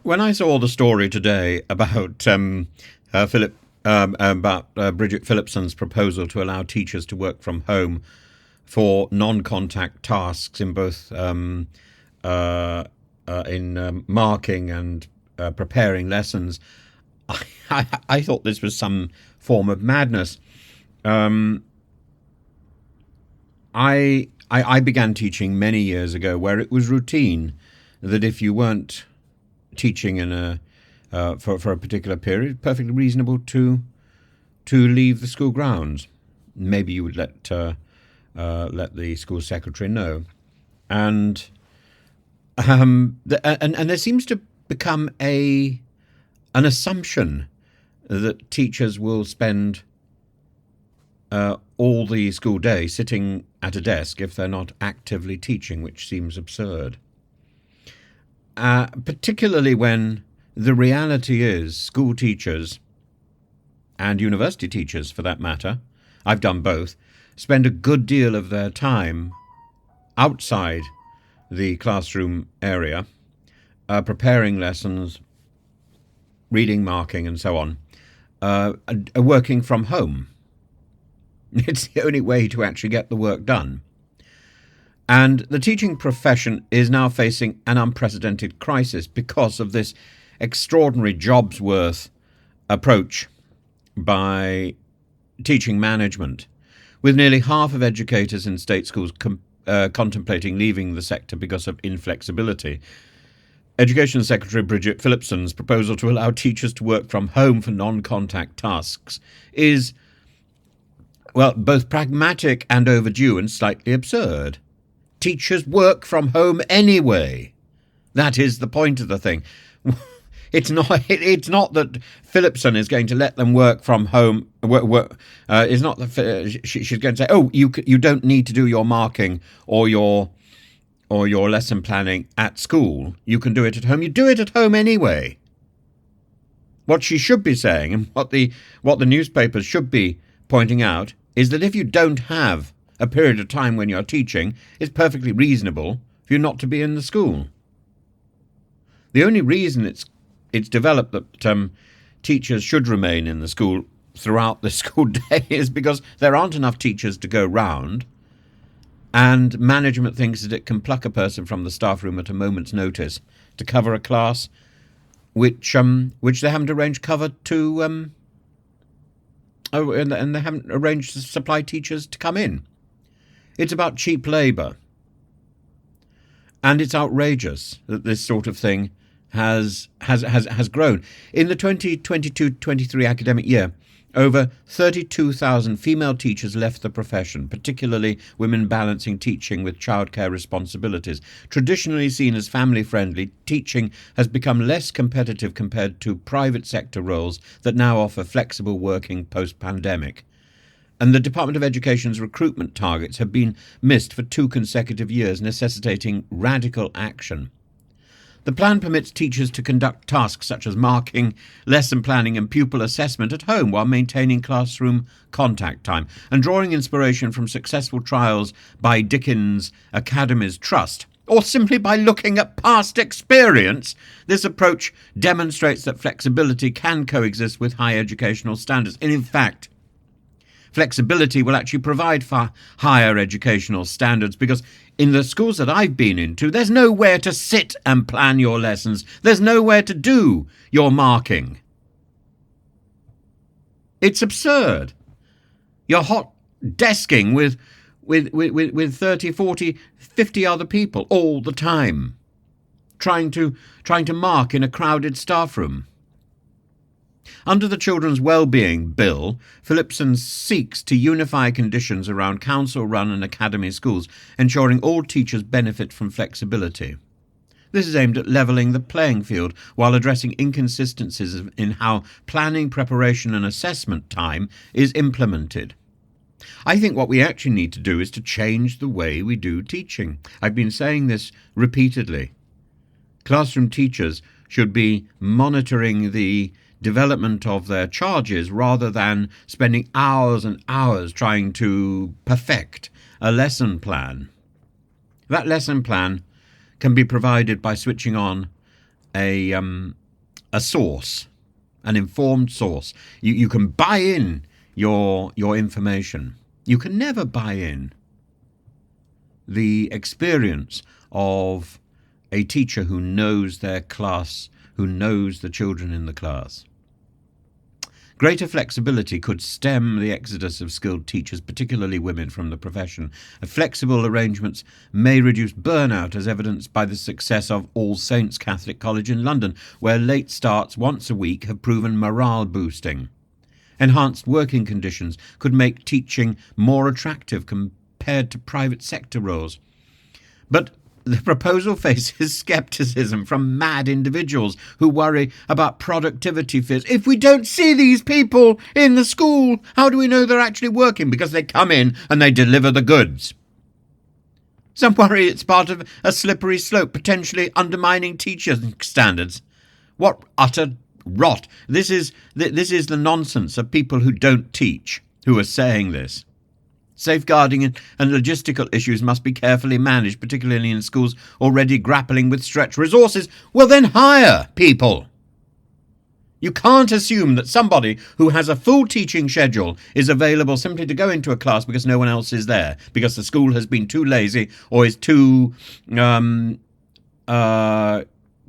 When I saw the story today about Bridget Phillipson's proposal to allow teachers to work from home for non-contact tasks in both in marking and preparing lessons, I thought this was some form of madness. Um, I began teaching many years ago, where it was routine that if you weren't teaching in a for a particular period, perfectly reasonable to leave the school grounds. Maybe you would let the school secretary know, and and there seems to become a an assumption that teachers will spend all the school day sitting at a desk if they're not actively teaching, which seems absurd. Particularly when the reality is school teachers and university teachers, for that matter, I've done both, spend a good deal of their time outside the classroom area, preparing lessons, reading, marking, and so on, working from home. It's the only way to actually get the work done. And the teaching profession is now facing an unprecedented crisis because of this extraordinary jobs worth approach by teaching management, with nearly half of educators in state schools contemplating leaving the sector because of inflexibility. Education Secretary Bridget Phillipson's proposal to allow teachers to work from home for non-contact tasks is, well, both pragmatic and overdue and slightly absurd. Teachers work from home anyway. That is the point of the thing. It's not that Phillipson is going to let them work from home. It's not that she's going to say, "Oh, you don't need to do your marking or your lesson planning at school. You can do it at home. You do it at home anyway." What she should be saying, and what the newspapers should be pointing out, is that if you don't have a period of time when you're teaching, it's perfectly reasonable for you not to be in the school. The only reason it's developed that teachers should remain in the school throughout the school day is because there aren't enough teachers to go round, and management thinks that it can pluck a person from the staff room at a moment's notice to cover a class which they haven't arranged cover to, and they haven't arranged to supply teachers to come in. It's about cheap labour. And it's outrageous that this sort of thing has grown. In the 2022-23 academic year, over 32,000 female teachers left the profession, particularly women balancing teaching with childcare responsibilities. Traditionally seen as family-friendly, teaching has become less competitive compared to private sector roles that now offer flexible working post-pandemic. And the Department of Education's recruitment targets have been missed for 2 consecutive years, necessitating radical action. The plan permits teachers to conduct tasks such as marking, lesson planning and pupil assessment at home while maintaining classroom contact time, and drawing inspiration from successful trials by Dickens Academies Trust, or simply by looking at past experience. This approach demonstrates that flexibility can coexist with high educational standards. And in fact, flexibility will actually provide for higher educational standards, because in the schools that I've been into, there's nowhere to sit and plan your lessons. There's nowhere to do your marking. It's absurd. You're hot desking with 30, 40, 50 other people all the time, trying to mark in a crowded staff room. Under the Children's Wellbeing Bill, Phillipson seeks to unify conditions around council-run and academy schools, ensuring all teachers benefit from flexibility. This is aimed at levelling the playing field while addressing inconsistencies in how planning, preparation and assessment time is implemented. I think what we actually need to do is to change the way we do teaching. I've been saying this repeatedly. Classroom teachers should be monitoring the development of their charges rather than spending hours and hours trying to perfect a lesson plan. That lesson plan can be provided by switching on a source, an informed source. You can buy in your information. You can never buy in the experience of a teacher who knows their class, who knows the children in the class. Greater flexibility could stem the exodus of skilled teachers, particularly women, from the profession. Flexible arrangements may reduce burnout, as evidenced by the success of All Saints Catholic College in London, where late starts once a week have proven morale boosting. Enhanced working conditions could make teaching more attractive compared to private sector roles. But the proposal faces skepticism from mad individuals who worry about productivity fears. If we don't see these people in the school, how do we know they're actually working? Because they come in and they deliver the goods. Some worry it's part of a slippery slope, potentially undermining teachers' standards. What utter rot. This is the nonsense of people who don't teach who are saying this. Safeguarding and logistical issues must be carefully managed, particularly in schools already grappling with stretched resources. Well, then hire people. You can't assume that somebody who has a full teaching schedule is available simply to go into a class because no one else is there, because the school has been too lazy or is too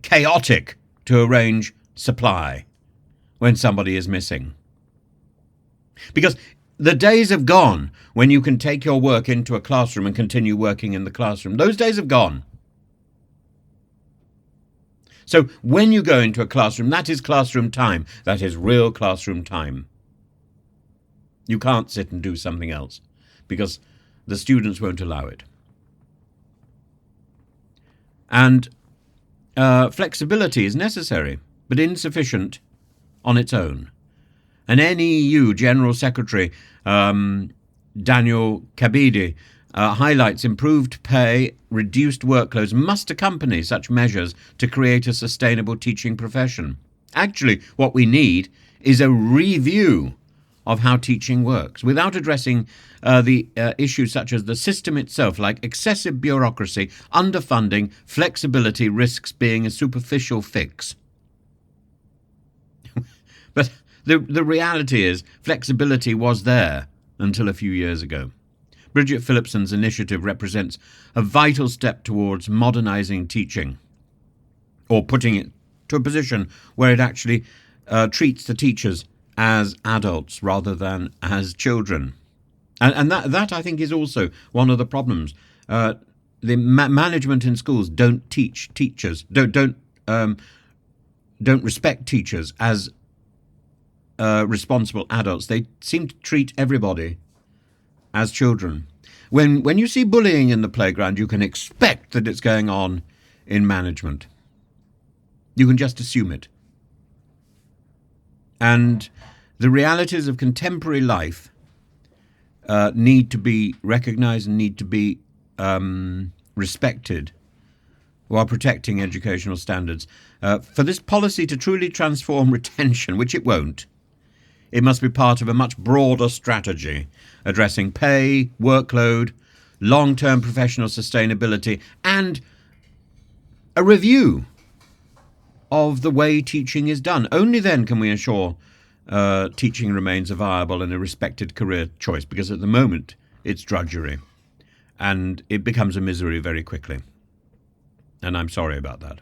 chaotic to arrange supply when somebody is missing. Because the days have gone when you can take your work into a classroom and continue working in the classroom. Those days have gone. So when you go into a classroom, that is classroom time. That is real classroom time. You can't sit and do something else because the students won't allow it. And flexibility is necessary, but insufficient on its own. An NEU General Secretary, Daniel Kabidi, highlights improved pay, reduced workloads must accompany such measures to create a sustainable teaching profession. Actually, what we need is a review of how teaching works, without addressing the issues such as the system itself, like excessive bureaucracy, underfunding. Flexibility risks being a superficial fix. But the reality is, flexibility was there until a few years ago. Bridget Phillipson's initiative represents a vital step towards modernising teaching, or putting it to a position where it actually treats the teachers as adults rather than as children. And that I think is also one of the problems. The management in schools don't teach teachers, don't respect teachers as responsible adults. They seem to treat everybody as children. When you see bullying in the playground, you can expect that it's going on in management. You can just assume it. And the realities of contemporary life need to be recognised and need to be respected while protecting educational standards. For this policy to truly transform retention, which it won't, it must be part of a much broader strategy addressing pay, workload, long-term professional sustainability, and a review of the way teaching is done. Only then can we ensure teaching remains a viable and a respected career choice, because at the moment it's drudgery and it becomes a misery very quickly. And I'm sorry about that.